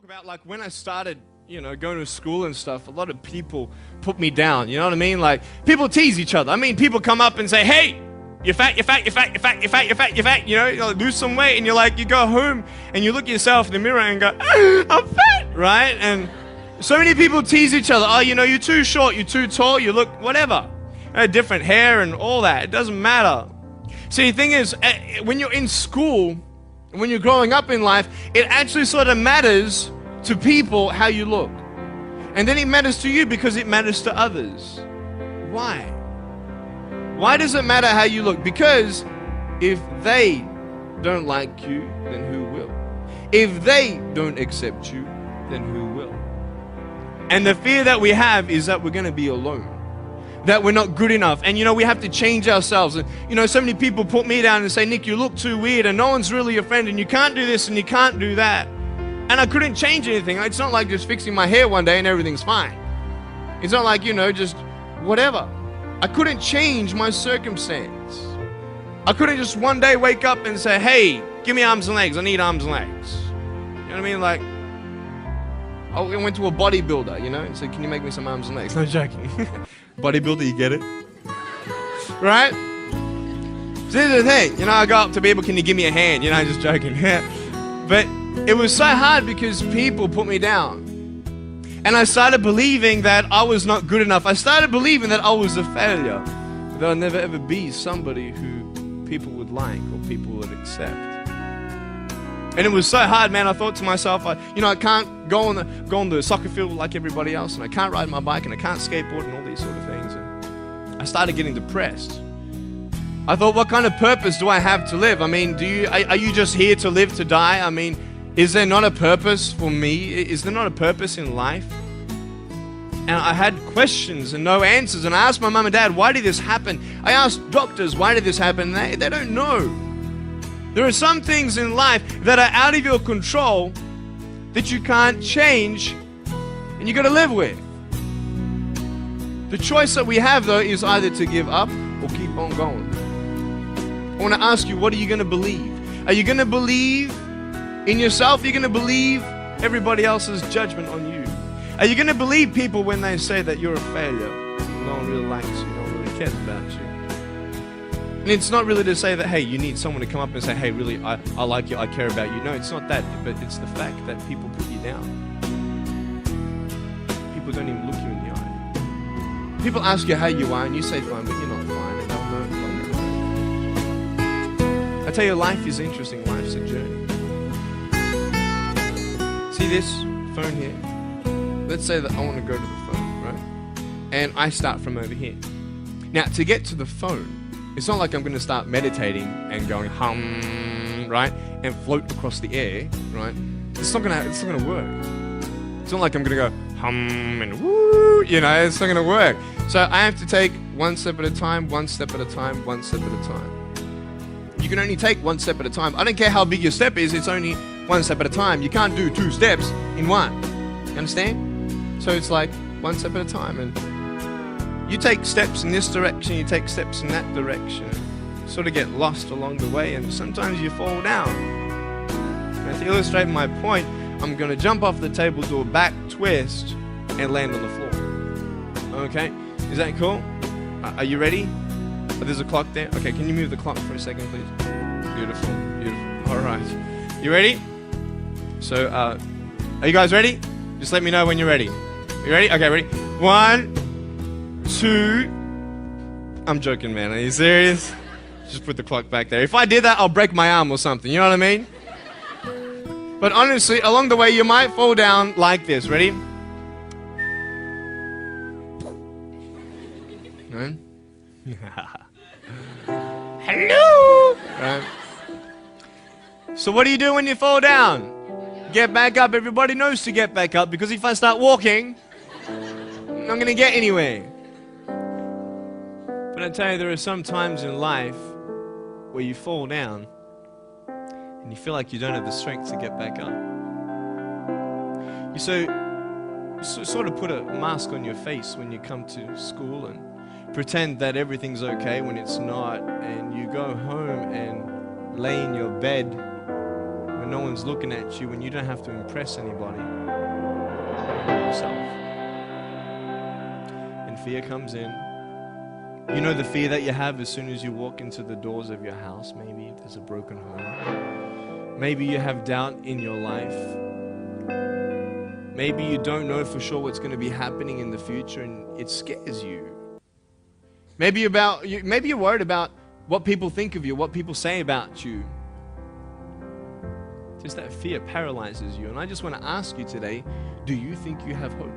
talk about, like, when I started, going to school and stuff, a lot of people put me down, you know what I mean? Like, people tease each other. I mean, people come up and say, hey, you're fat, you're fat, you're fat, you're fat, you're fat, you're fat, you're fat, you lose some weight, and you go home and you look at yourself in the mirror and go, I'm fat, right? And so many people tease each other. Oh, you're too short, you're too tall, you look whatever. Different hair and all that. It doesn't matter. See, the thing is, when you're in school, when you're growing up in life, it actually sort of matters to people how you look. And then it matters to you because it matters to others. Why? Why does it matter how you look? Because if they don't like you, then who will? If they don't accept you, then who will? And the fear that we have is that we're going to be alone, that we're not good enough, and we have to change ourselves. And so many people put me down and say, Nick, you look too weird, and no one's really your friend, and you can't do this and you can't do that. And I couldn't change anything. It's not like just fixing my hair one day and everything's fine. It's not like, just whatever. I couldn't change my circumstance. I couldn't just one day wake up and say, hey, give me arms and legs. I need arms and legs. You know what I mean? Like, I went to a bodybuilder, and said, can you make me some arms and legs? No joking. Bodybuilder, you get it? Right? So here's the thing, I go up to people, can you give me a hand? Just joking. But it was so hard because people put me down. And I started believing that I was not good enough. I started believing that I was a failure. That I'd never ever be somebody who people would like or people would accept. And it was so hard, man. I thought to myself, I can't go on the soccer field like everybody else, and I can't ride my bike, and I can't skateboard, and all these sort of things. And I started getting depressed. I thought, what kind of purpose do I have to live? I mean, are you just here to live to die? I mean, is there not a purpose for me? Is there not a purpose in life? And I had questions and no answers. And I asked my mum and dad, why did this happen? I asked doctors, why did this happen? They don't know. There are some things in life that are out of your control that you can't change and you got to live with. The choice that we have, though, is either to give up or keep on going. I want to ask you, what are you going to believe? Are you going to believe in yourself? Are you going to believe everybody else's judgment on you? Are you going to believe people when they say that you're a failure? No one really likes you, no one really cares about you. And it's not really to say that, hey, you need someone to come up and say, hey, really, I like you, I care about you. No, it's not that, but it's the fact that people put you down. People don't even look you in the eye. People ask you how you are, and you say fine, but you're not fine, and they'll know. I tell you, life is interesting, life's a journey. See this phone here? Let's say that I want to go to the phone, right? And I start from over here. Now, to get to the phone, it's not like I'm going to start meditating and going hum, right, and float across the air, right? It's not going to work. It's not like I'm going to go hum and woo, it's not going to work. So I have to take one step at a time, one step at a time, one step at a time. You can only take one step at a time. I don't care how big your step is, it's only one step at a time. You can't do two steps in one. You understand? So it's like one step at a time, and you take steps in this direction, you take steps in that direction, sort of get lost along the way, and sometimes you fall down. And to illustrate my point, I'm going to jump off the table, do a back twist, and land on the floor. Okay? Is that cool? Are you ready? Oh, there's a clock there. Okay, can you move the clock for a second, please? Beautiful, beautiful. All right. You ready? So, are you guys ready? Just let me know when you're ready. You ready? Okay, ready? 1, 2. I'm joking, man. Are you serious? Just put the clock back there. If I did that, I'll break my arm or something. You know what I mean? But honestly, along the way, you might fall down like this. Ready? Right? Hello! Right. So what do you do when you fall down? Get back up. Everybody knows to get back up, because if I start walking, I'm not going to get anywhere. But I tell you, there are some times in life where you fall down and you feel like you don't have the strength to get back up. You sort of put a mask on your face when you come to school and pretend that everything's okay when it's not, and you go home and lay in your bed when no one's looking at you, when you don't have to impress anybody, yourself. And fear comes in. You know the fear that you have as soon as you walk into the doors of your house. Maybe there's a broken home. Maybe you have doubt in your life. Maybe you don't know for sure what's going to be happening in the future and it scares you. Maybe you're worried about what people think of you, what people say about you. Just that fear paralyzes you. And I just want to ask you today, do you think you have hope?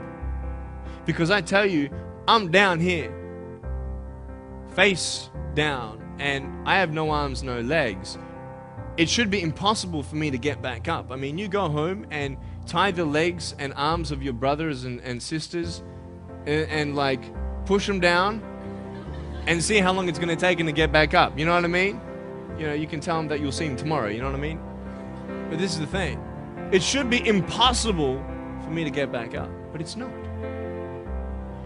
Because I tell you, I'm down here, face down, and I have no arms, no legs. It should be impossible for me to get back up. I mean, you go home and tie the legs and arms of your brothers and sisters and like push them down and see how long it's going to take them to get back up. You know what I mean? You know, you can tell them that you'll see them tomorrow. You know what I mean? But this is the thing. It should be impossible for me to get back up, but it's not.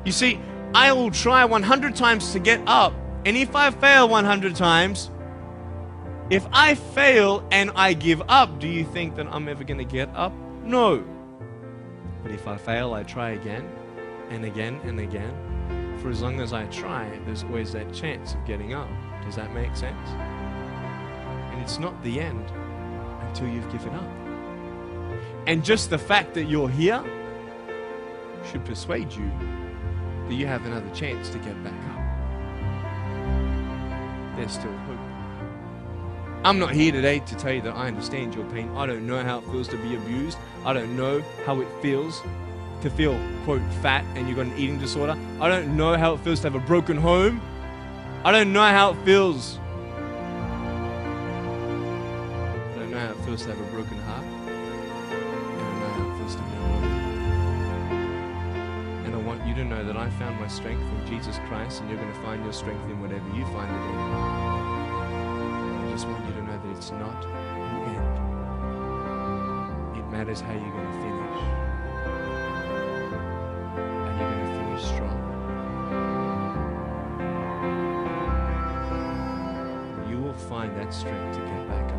You see, I will try 100 times to get up, and if I fail 100 times, if I fail and I give up, do you think that I'm ever going to get up? No. But if I fail, I try again and again and again. For as long as I try, there's always that chance of getting up. Does that make sense? And it's not the end until you've given up. And just the fact that you're here should persuade you that you have another chance to get back up. There's still hope. I'm not here today to tell you that I understand your pain. I don't know how it feels to be abused. I don't know how it feels to feel, quote, fat and you've got an eating disorder. I don't know how it feels to have a broken home. I don't know how it feels. I don't know how it feels to have a broken heart. I don't know how it feels to be alone. And I want you to know that I found my strength in Jesus Christ, and you're going to find your strength in whatever you find it in. I just want you to know that it's not the end. It matters how you're going to finish. Are you going to finish strong? You will find that strength to get back up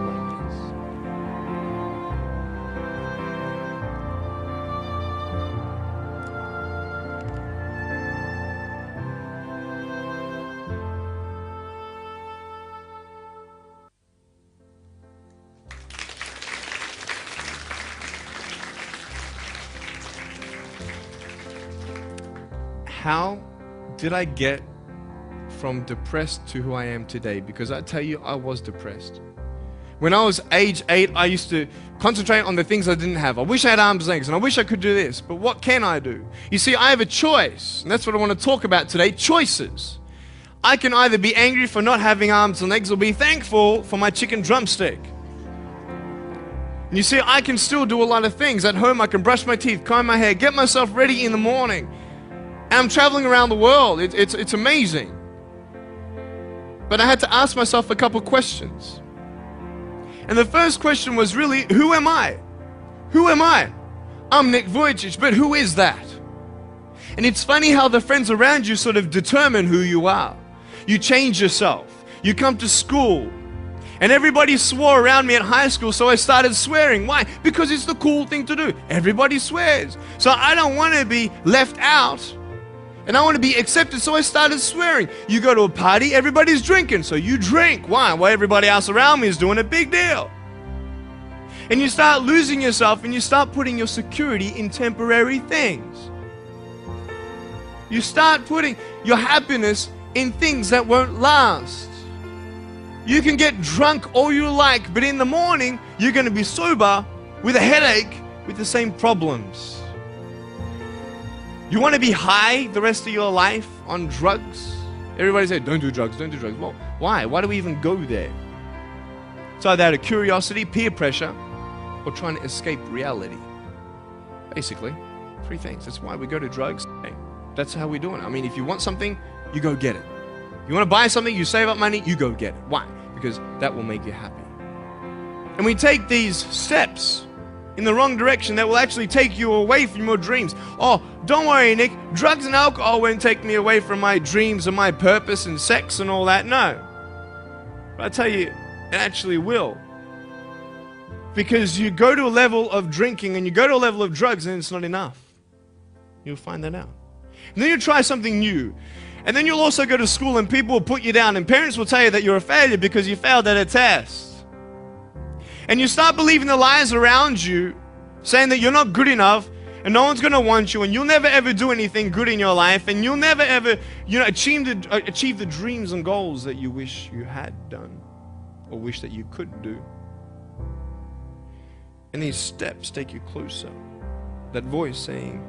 like this. How did I get from depressed to who I am today? Because I tell you, I was depressed. When I was age 8, I used to concentrate on the things I didn't have. I wish I had arms and legs, and I wish I could do this, but what can I do? You see, I have a choice, and that's what I want to talk about today, choices. I can either be angry for not having arms and legs or be thankful for my chicken drumstick. And you see, I can still do a lot of things. At home, I can brush my teeth, comb my hair, get myself ready in the morning. And I'm traveling around the world. It's amazing. But I had to ask myself a couple questions. And the first question was really, who am I? Who am I? I'm Nick Vujicic, but who is that? And it's funny how the friends around you sort of determine who you are. You change yourself. You come to school. And everybody swore around me at high school, so I started swearing. Why? Because it's the cool thing to do. Everybody swears. So I don't want to be left out. And I want to be accepted, so I started swearing. You go to a party, everybody's drinking, so you drink. Why? Well, everybody else around me is doing a big deal. And you start losing yourself, and you start putting your security in temporary things. You start putting your happiness in things that won't last. You can get drunk all you like, but in the morning, you're going to be sober with a headache with the same problems. You want to be high the rest of your life on drugs? Everybody say, don't do drugs, don't do drugs. Well, why? Why do we even go there? It's either out of curiosity, peer pressure, or trying to escape reality. Basically, three things. That's why we go to drugs. Hey, that's how we do it. I mean, if you want something, you go get it. You want to buy something, you save up money, you go get it. Why? Because that will make you happy. And we take these steps in the wrong direction that will actually take you away from your dreams. Oh, don't worry, Nick. Drugs and alcohol won't take me away from my dreams and my purpose and sex and all that. No. But I tell you, it actually will. Because you go to a level of drinking and you go to a level of drugs and it's not enough. You'll find that out. And then you try something new. And then you'll also go to school and people will put you down and parents will tell you that you're a failure because you failed at a test. And you start believing the lies around you, saying that you're not good enough and no one's going to want you and you'll never ever do anything good in your life and you'll never ever, achieve the dreams and goals that you wish you had done or wish that you could do. And these steps take you closer. That voice saying,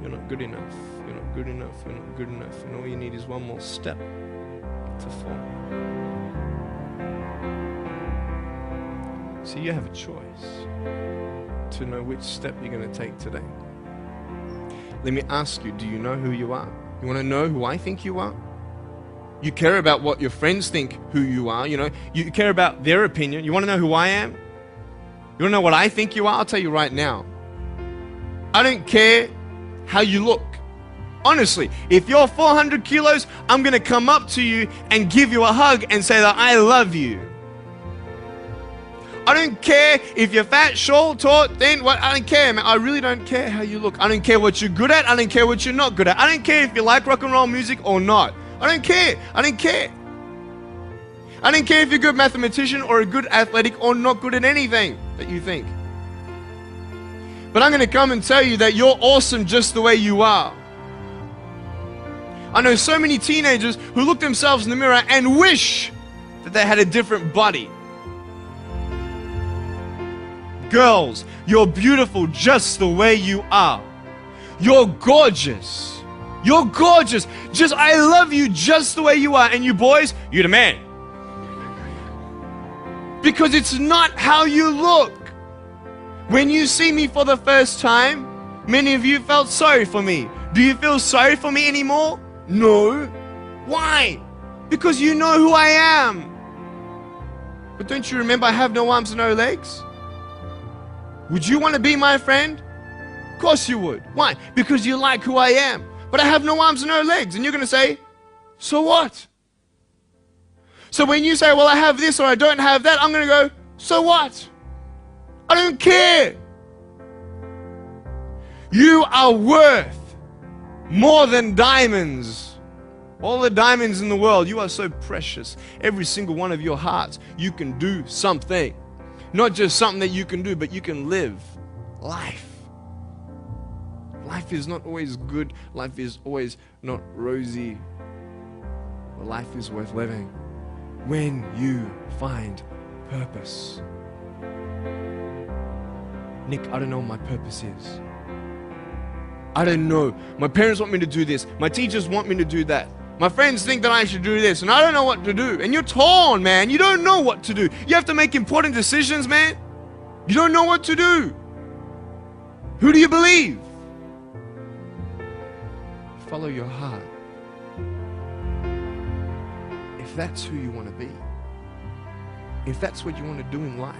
you're not good enough, you're not good enough, you're not good enough. And all you need is one more step to fall. So you have a choice to know which step you're going to take today. Let me ask you, do you know who you are? You want to know who I think you are? You care about what your friends think who you are. You care about their opinion. You want to know who I am? You want to know what I think you are? I'll tell you right now. I don't care how you look. Honestly, if you're 400 kilos, I'm going to come up to you and give you a hug and say that I love you. I don't care if you're fat, short, tall, thin, what, I don't care, man. I really don't care how you look. I don't care what you're good at. I don't care what you're not good at. I don't care if you like rock and roll music or not. I don't care. I don't care. I don't care if you're a good mathematician or a good athletic or not good at anything that you think. But I'm going to come and tell you that you're awesome just the way you are. I know so many teenagers who look themselves in the mirror and wish that they had a different body. Girls, you're beautiful just the way you are. You're gorgeous. You're gorgeous. I love you just the way you are. And you boys, you're the man. Because it's not how you look. When you see me for the first time, many of you felt sorry for me. Do you feel sorry for me anymore? No. Why? Because you know who I am. But don't you remember I have no arms and no legs? Would you want to be my friend? Of course you would. Why? Because you like who I am. But I have no arms and no legs. And you're going to say, so what? So when you say, well, I have this or I don't have that, I'm going to go, so what? I don't care. You are worth more than diamonds. All the diamonds in the world, you are so precious. Every single one of your hearts, you can do something. Not just something that you can do, but you can live life. Life is not always good. Life is always not rosy. But life is worth living when you find purpose. Nick, I don't know what my purpose is. I don't know. My parents want me to do this. My teachers want me to do that. My friends think that I should do this, and I don't know what to do. And you're torn, man. You don't know what to do. You have to make important decisions, man. You don't know what to do. Who do you believe? Follow your heart. If that's who you want to be, if that's what you want to do in life,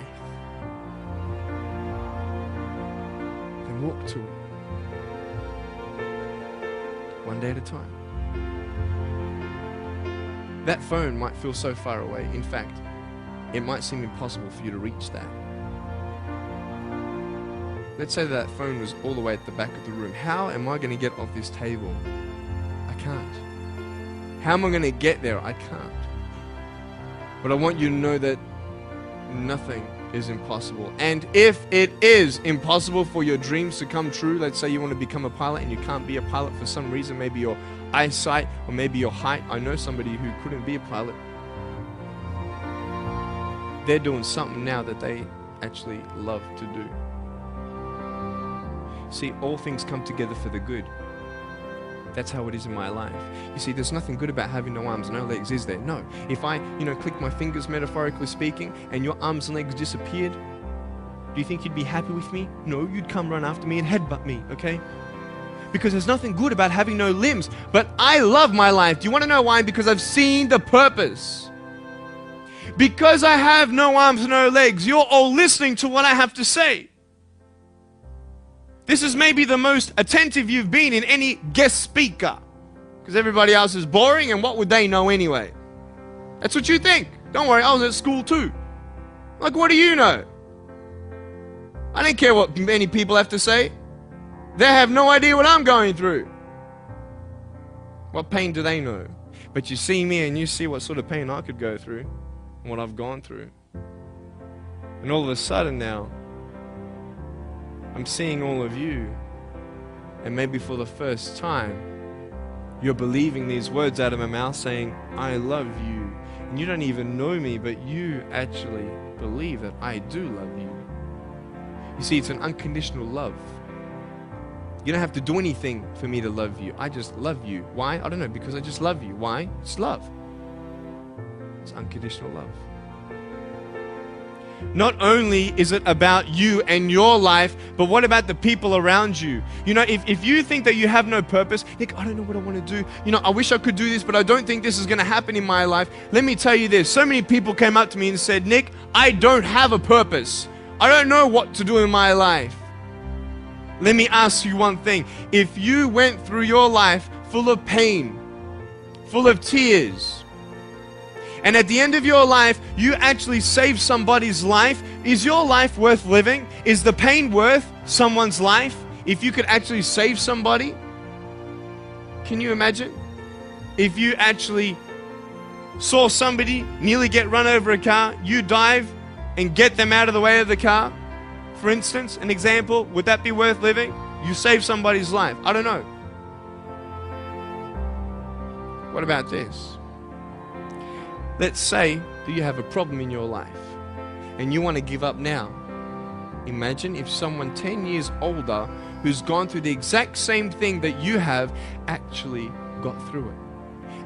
then walk to it. One day at a time. That phone might feel so far away. In fact, it might seem impossible for you to reach that. Let's say that phone was all the way at the back of the room. How am I going to get off this table? I can't. How am I going to get there? I can't. But I want you to know that nothing is impossible. And if it is impossible for your dreams to come true, let's say you want to become a pilot and you can't be a pilot for some reason, maybe your eyesight or maybe your height. I know somebody who couldn't be a pilot. They're doing something now that they actually love to do. See, all things come together for the good. That's how it is in my life. You see, there's nothing good about having no arms and no legs, is there? No. If I, click my fingers, metaphorically speaking, and your arms and legs disappeared, do you think you'd be happy with me? No, you'd come run after me and headbutt me, okay? Because there's nothing good about having no limbs. But I love my life. Do you want to know why? Because I've seen the purpose. Because I have no arms and no legs, you're all listening to what I have to say. This is maybe the most attentive you've been in any guest speaker. Because everybody else is boring, and what would they know anyway? That's what you think. Don't worry, I was at school too. Like, what do you know? I don't care what many people have to say. They have no idea what I'm going through. What pain do they know? But you see me and you see what sort of pain I could go through and what I've gone through. And all of a sudden now, I'm seeing all of you, and maybe for the first time, you're believing these words out of my mouth saying, I love you. And you don't even know me, but you actually believe that I do love you. You see, it's an unconditional love. You don't have to do anything for me to love you. I just love you. Why? I don't know, because I just love you. Why? It's love. It's unconditional love. Not only is it about you and your life, but what about the people around you? You know, if you think that you have no purpose, Nick, I don't know what I want to do. You know, I wish I could do this, but I don't think this is going to happen in my life. Let me tell you this. So many people came up to me and said, Nick, I don't have a purpose. I don't know what to do in my life. Let me ask you one thing. If you went through your life full of pain, full of tears, and at the end of your life, you actually saved somebody's life, is your life worth living? Is the pain worth someone's life? If you could actually save somebody? Can you imagine? If you actually saw somebody nearly get run over a car, you dive and get them out of the way of the car, for instance, an example, would that be worth living? You save somebody's life. I don't know. What about this? Let's say that you have a problem in your life and you want to give up now. Imagine if someone 10 years older who's gone through the exact same thing that you have actually got through it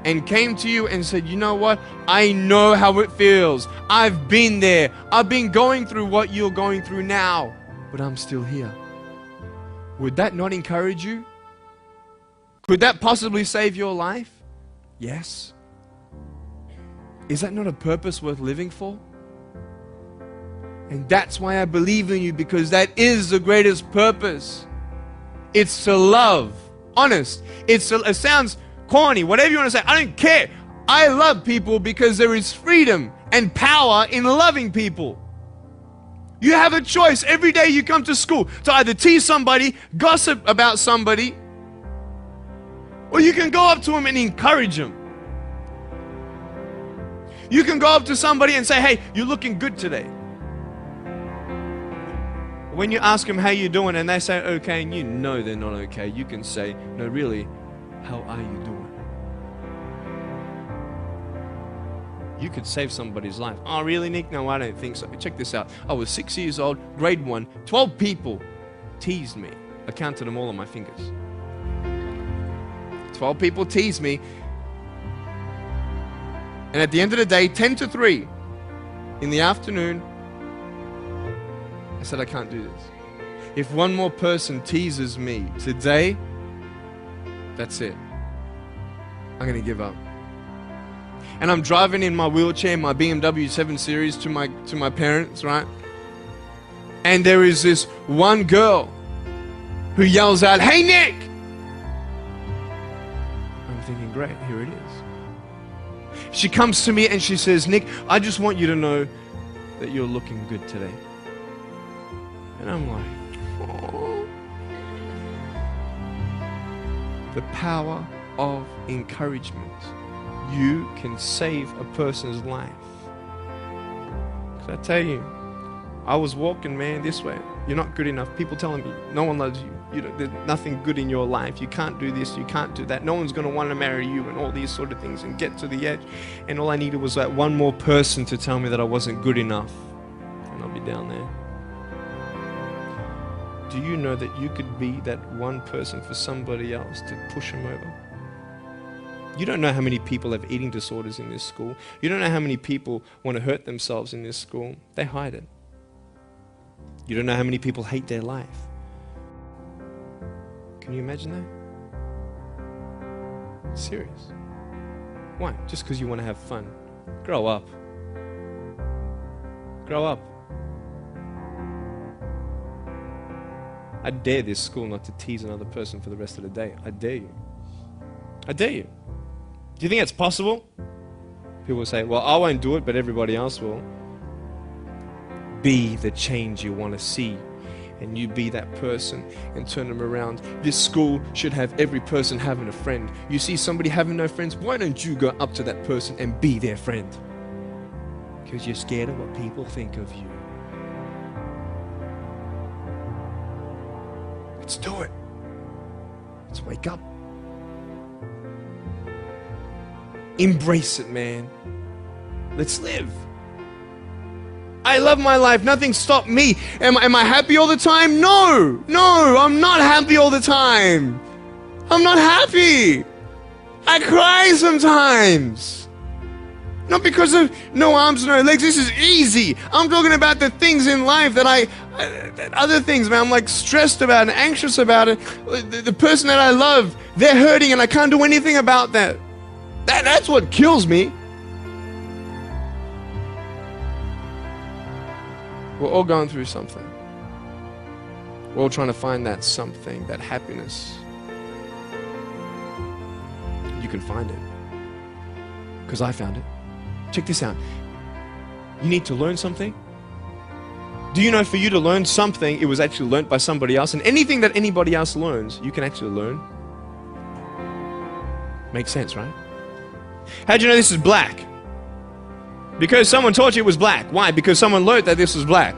and came to you and said, you know what? I know how it feels. I've been there. I've been going through what you're going through now, but I'm still here. Would that not encourage you? Could that possibly save your life? Yes. Is that not a purpose worth living for? And that's why I believe in you, because that is the greatest purpose. It's to love. Honest. It sounds corny, whatever you want to say. I don't care. I love people because there is freedom and power in loving people. You have a choice every day you come to school to either tease somebody, gossip about somebody, or you can go up to them and encourage them. You can go up to somebody and say, hey, you're looking good today. When you ask them how you doing and they say okay, and you know they're not okay, you can say, no, really, how are you doing? You could save somebody's life. Oh, really, Nick? No, I don't think so. Check this out. I was 6 years old, grade 1, 12 people teased me. I counted them all on my fingers. 12 people teased me. And at the end of the day, 10 to 3 in the afternoon, I said, I can't do this. If one more person teases me today, that's it. I'm going to give up. And I'm driving in my wheelchair, my BMW 7 Series to my parents, right? And there is this one girl who yells out, hey, Nick! I'm thinking, great, here it is. She comes to me and she says, Nick, I just want you to know that you're looking good today. And I'm like, oh. The power of encouragement. You can save a person's life. Because I tell you, I was walking, man, this way. You're not good enough. People telling me, no one loves you. There's nothing good in your life. You can't do this, you can't do that. No one's going to want to marry you and all these sort of things and get to the edge. And all I needed was that one more person to tell me that I wasn't good enough. And I'll be down there. Do you know that you could be that one person for somebody else to push them over? You don't know how many people have eating disorders in this school. You don't know how many people want to hurt themselves in this school. They hide it. You don't know how many people hate their life. Can you imagine that? Serious. Why? Just because you want to have fun. Grow up. Grow up. I dare this school not to tease another person for the rest of the day. I dare you. I dare you. Do you think it's possible? People will say, well, I won't do it, but everybody else will. Be the change you want to see. and you be that person and turn them around. This school should have every person having a friend. You see somebody having no friends, why don't you go up to that person and be their friend? Because you're scared of what people think of you. Let's do it. Let's wake up. Embrace it, man. Let's live. I love my life. Nothing stopped me. Am I happy all the time? No, I'm not happy all the time. I'm not happy. I cry sometimes. Not because of no arms, no legs. This is easy. I'm talking about the things in life that other things, man, I'm like stressed about and anxious about it. The person that I love, they're hurting and I can't do anything about that. That's what kills me. We're all going through something. We're all trying to find that something, that happiness. You can find it. Because I found it. Check this out. You need to learn something. Do you know for you to learn something, it was actually learned by somebody else? And anything that anybody else learns, you can actually learn. Makes sense, right? How'd you know this is black? Because someone taught you it was black. Why? Because someone learned that this was black.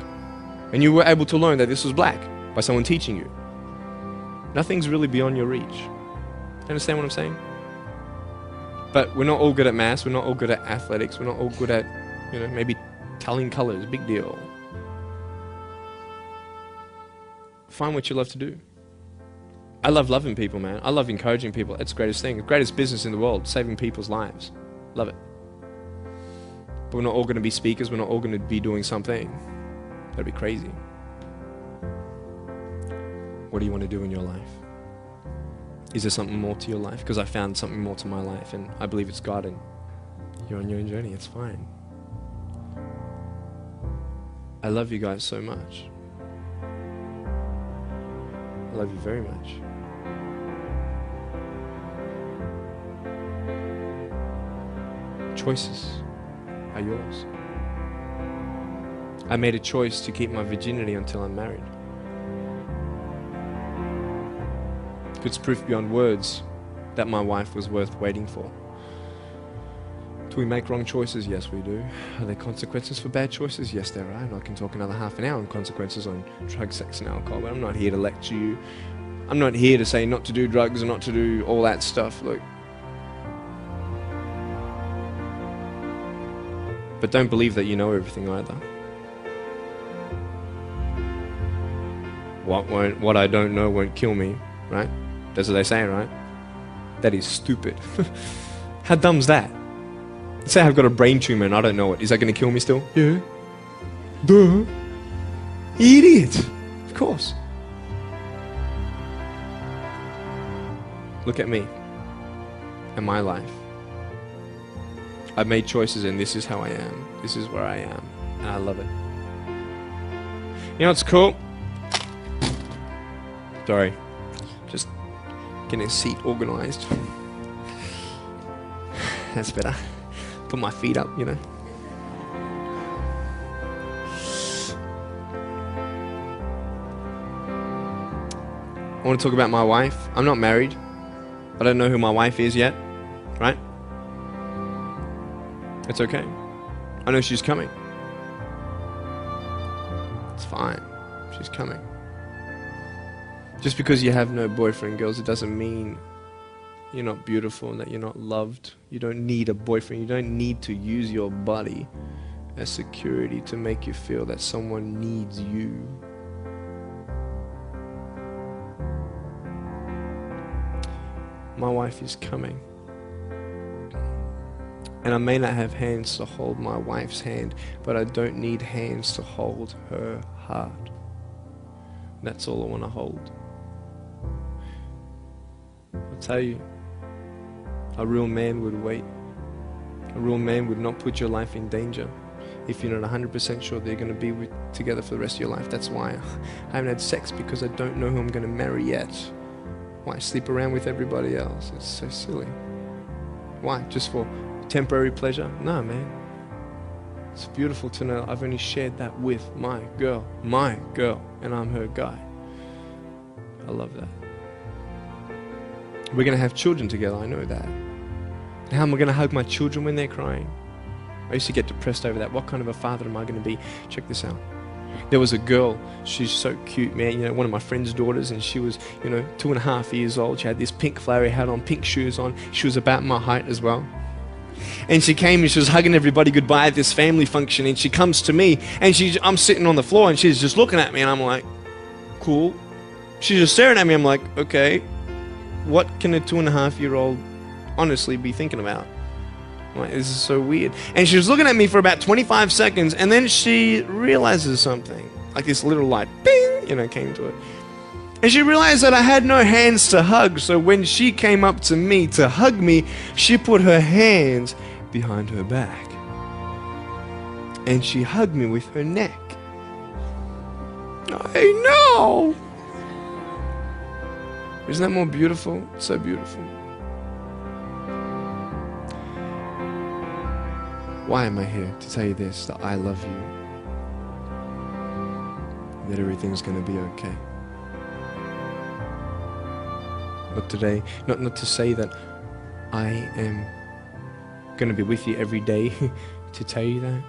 And you were able to learn that this was black by someone teaching you. Nothing's really beyond your reach. You understand what I'm saying? But we're not all good at maths. We're not all good at athletics. We're not all good at, maybe telling colors. Big deal. Find what you love to do. I love loving people, man. I love encouraging people. It's the greatest thing. The greatest business in the world. Saving people's lives. Love it. But we're not all going to be speakers. We're not all going to be doing something. That'd be crazy. What do you want to do in your life? Is there something more to your life? Because I found something more to my life, and I believe it's God, and you're on your own journey. It's fine. I love you guys so much. I love you very much. Choices are yours. I made a choice to keep my virginity until I'm married. It's proof beyond words that my wife was worth waiting for. Do we make wrong choices? Yes, we do. Are there consequences for bad choices? Yes, there are. And I can talk another half an hour on consequences on drugs, sex, and alcohol, but I'm not here to lecture you. I'm not here to say not to do drugs and not to do all that stuff. Look. But don't believe that you know everything either. What I don't know won't kill me, right? That's what they say, right? That is stupid. How dumb's that? Let's say I've got a brain tumor and I don't know it. Is that going to kill me still? Yeah. Duh. Idiot. Of course. Look at me and my life. I've made choices and this is how I am. This is where I am. And I love it. You know what's cool? Sorry. Just getting a seat organized. That's better. Put my feet up, I want to talk about my wife. I'm not married. I don't know who my wife is yet, right? It's okay. I know she's coming. It's fine. She's coming. Just because you have no boyfriend, girls, it doesn't mean you're not beautiful and that you're not loved. You don't need a boyfriend. You don't need to use your body as security to make you feel that someone needs you. My wife is coming. And I may not have hands to hold my wife's hand, but I don't need hands to hold her heart. That's all I want to hold. I'll tell you, a real man would wait. A real man would not put your life in danger if you're not 100% sure they're going to be together for the rest of your life. That's why I haven't had sex, because I don't know who I'm going to marry yet. Why sleep around with everybody else? It's so silly. Why? Just for temporary pleasure? No, man. It's beautiful to know I've only shared that with my girl, and I'm her guy. I love that. We're going to have children together, I know that. How am I going to hug my children when they're crying? I used to get depressed over that. What kind of a father am I going to be? Check this out. There was a girl, she's so cute, man, one of my friend's daughters, and she was, 2.5 years old. She had this pink flowery hat on, pink shoes on. She was about my height as well. And she came and she was hugging everybody goodbye at this family function, and she comes to me, and I'm sitting on the floor, and she's just looking at me, and I'm like, cool. She's just staring at me. I'm like, okay, what can a 2.5-year-old honestly be thinking about? I'm like, this is so weird. And she was looking at me for about 25 seconds, and then she realizes something. Like this little light, bing, came to it. And she realized that I had no hands to hug, so when she came up to me to hug me, she put her hands behind her back. And she hugged me with her neck. I know! Isn't that more beautiful? So beautiful. Why am I here? To tell you this, that I love you. That everything's going to be okay. Not today, not to say that I am going to be with you every day to tell you that.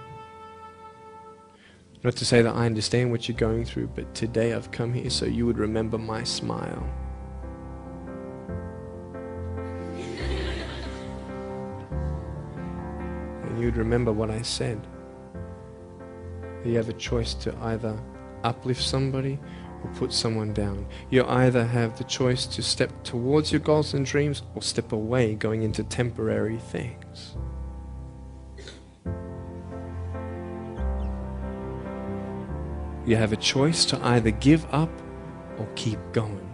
Not to say that I understand what you're going through, but today I've come here so you would remember my smile. And you'd remember what I said. You have a choice to either uplift somebody or put someone down. You either have the choice to step towards your goals and dreams or step away, going into temporary things. You have a choice to either give up or keep going.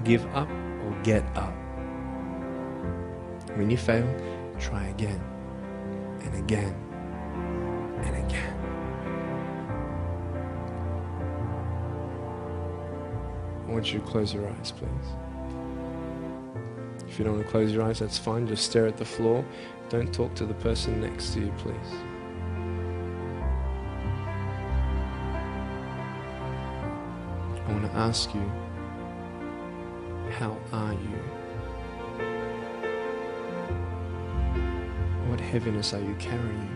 Give up or get up. When you fail, try again and again and again. I want you to close your eyes, please. If you don't want to close your eyes, that's fine. Just stare at the floor. Don't talk to the person next to you, please. I want to ask you, how are you? What heaviness are you carrying?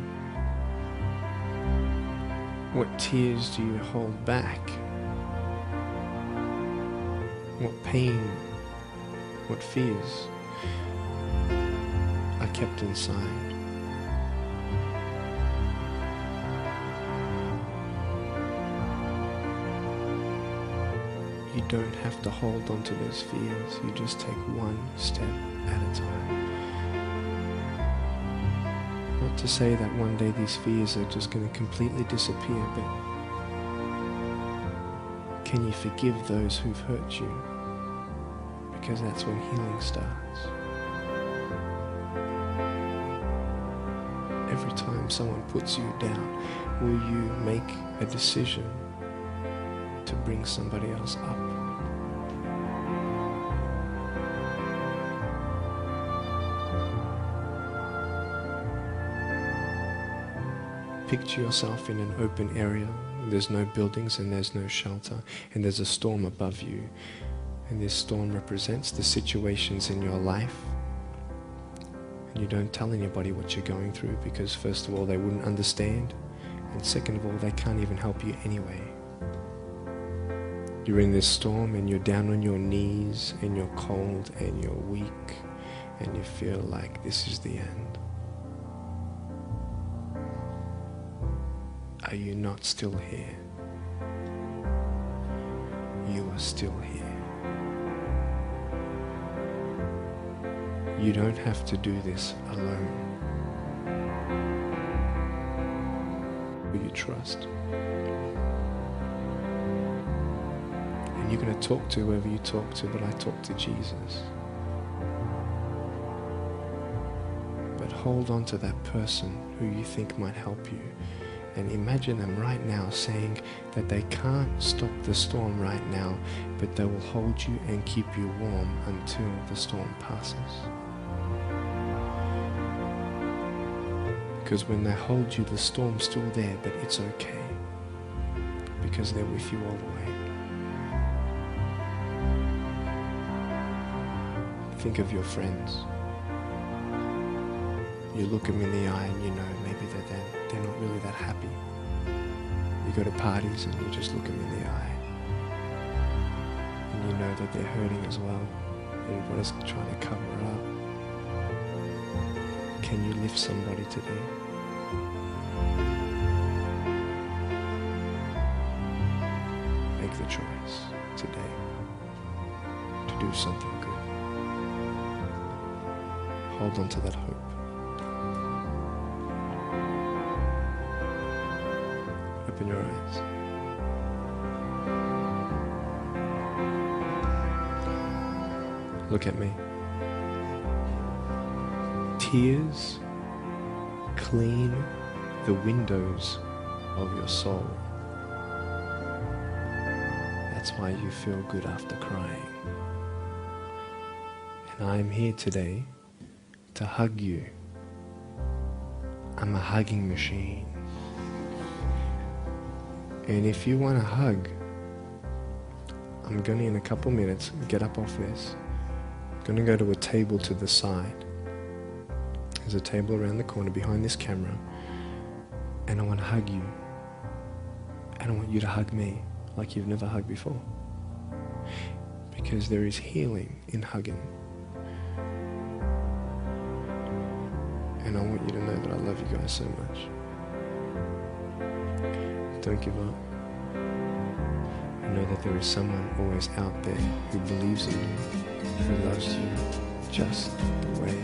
What tears do you hold back? What pain, what fears are kept inside? You don't have to hold on to those fears. You just take one step at a time. Not to say that one day these fears are just going to completely disappear, but can you forgive those who've hurt you? Because that's when healing starts. Every time someone puts you down, will you make a decision to bring somebody else up? Picture yourself in an open area. There's no buildings and there's no shelter, and there's a storm above you. And this storm represents the situations in your life. And you don't tell anybody what you're going through, because first of all, they wouldn't understand. And second of all, they can't even help you anyway. You're in this storm and you're down on your knees and you're cold and you're weak and you feel like this is the end. Are you not still here? You are still here. You don't have to do this alone. Will you trust? And you're going to talk to whoever you talk to, but I talk to Jesus. But hold on to that person who you think might help you. And imagine them right now saying that they can't stop the storm right now, but they will hold you and keep you warm until the storm passes. Because when they hold you, the storm's still there, but it's okay. Because they're with you all the way. Think of your friends. You look them in the eye and you know maybe they're not really that happy. You go to parties and you just look them in the eye. And you know that they're hurting as well. Everybody's trying to cover it up. Can you lift somebody today? Make the choice today to do something good. Hold on to that hope. Open your eyes. Look at me. Tears clean the windows of your soul. That's why you feel good after crying. And I'm here today to hug you. I'm a hugging machine. And if you want a hug, I'm gonna in a couple minutes get up off this. I'm gonna go to a table to the side. There's a table around the corner behind this camera, and I want to hug you. And I want you to hug me like you've never hugged before. Because there is healing in hugging. And I want you to know that I love you guys so much. Don't give up. I know that there is someone always out there who believes in you, who loves you just the way you are.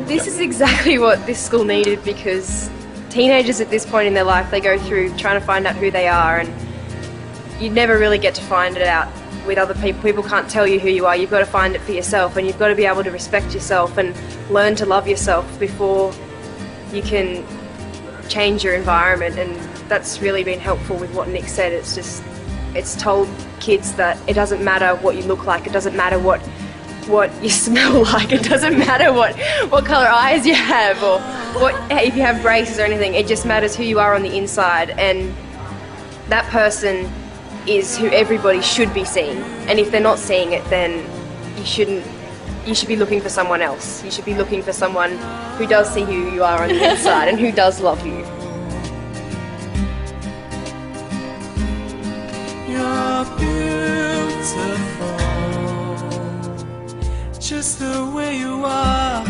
This is exactly what this school needed, because teenagers at this point in their life, they go through trying to find out who they are, and you never really get to find it out with other people. People can't tell you who you are. You've got to find it for yourself, and you've got to be able to respect yourself and learn to love yourself before you can change your environment. And that's really been helpful with what Nick said. It's told kids that it doesn't matter what you look like, it doesn't matter what you smell like, it doesn't matter what colour eyes you have, or if you have braces or anything. It just matters who you are on the inside, and that person is who everybody should be seeing. And if they're not seeing it, then you should be looking for someone else. You should be looking for someone who does see who you are on the inside and who does love you. You're beautiful, just the way you are.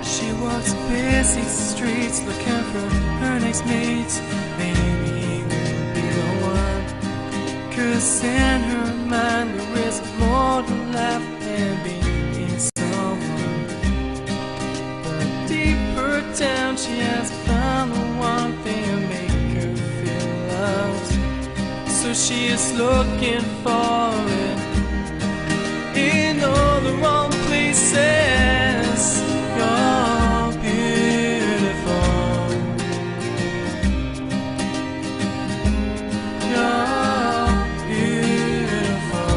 She walks busy streets looking for her next mate. Maybe we'll be the one, 'cause in her mind there is more to life than being someone. But deeper down she has found the one thing to make her feel loved. So she is looking for it in all the wrong places. You're beautiful. You're beautiful.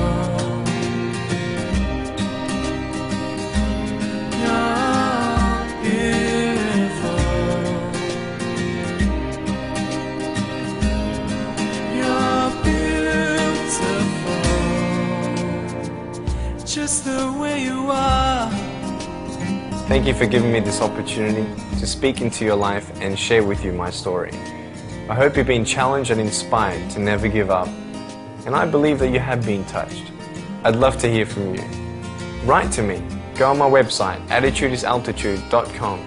You're beautiful. You're beautiful, just the way you are. Thank you for giving me this opportunity to speak into your life and share with you my story. I hope you've been challenged and inspired to never give up, and I believe that you have been touched. I'd love to hear from you. Write to me. Go on my website, attitudesaltitude.com.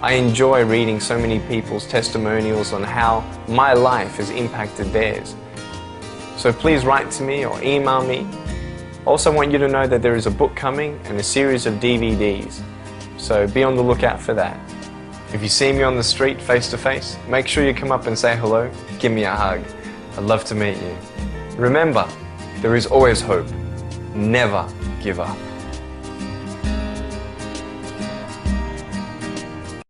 I enjoy reading so many people's testimonials on how my life has impacted theirs. So please write to me or email me. Also want you to know that there is a book coming and a series of DVDs. So be on the lookout for that. If you see me on the street face to face, make sure you come up and say hello, give me a hug. I'd love to meet you. Remember, There is always hope. Never give up.